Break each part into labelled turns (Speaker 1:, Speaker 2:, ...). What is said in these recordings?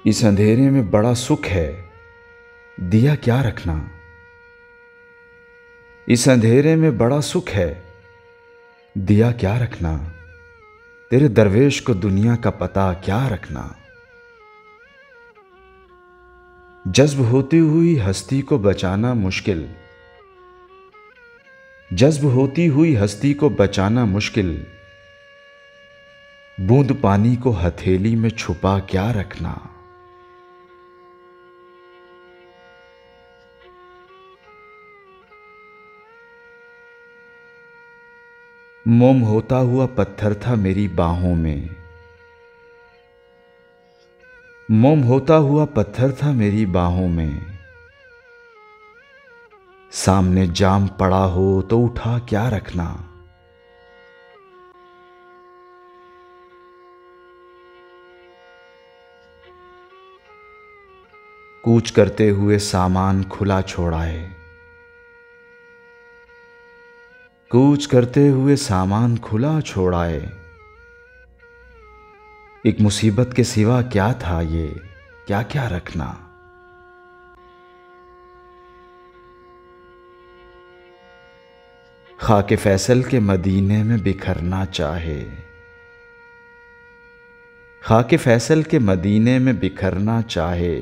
Speaker 1: इस अंधेरे में बड़ा सुख है, दिया क्या रखना। इस अंधेरे में बड़ा सुख है, दिया क्या रखना। तेरे दरवेश को दुनिया का पता क्या रखना। जज्ब होती हुई हस्ती को बचाना मुश्किल, जज्ब होती हुई हस्ती को बचाना मुश्किल। बूंद पानी को हथेली में छुपा क्या रखना। मोम होता हुआ पत्थर था मेरी बाहों में, मोम होता हुआ पत्थर था मेरी बाहों में। सामने जाम पड़ा हो तो उठा क्या रखना। कूच करते हुए सामान खुला छोड़ाए, कूच करते हुए सामान खुला छोड़ाए। एक मुसीबत के सिवा क्या था ये, क्या क्या रखना। खाके फैसल के मदीने में बिखरना चाहे, खाके फैसल के मदीने में बिखरना चाहे।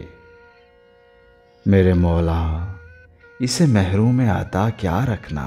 Speaker 1: मेरे मौला इसे महरूम अता क्या रखना।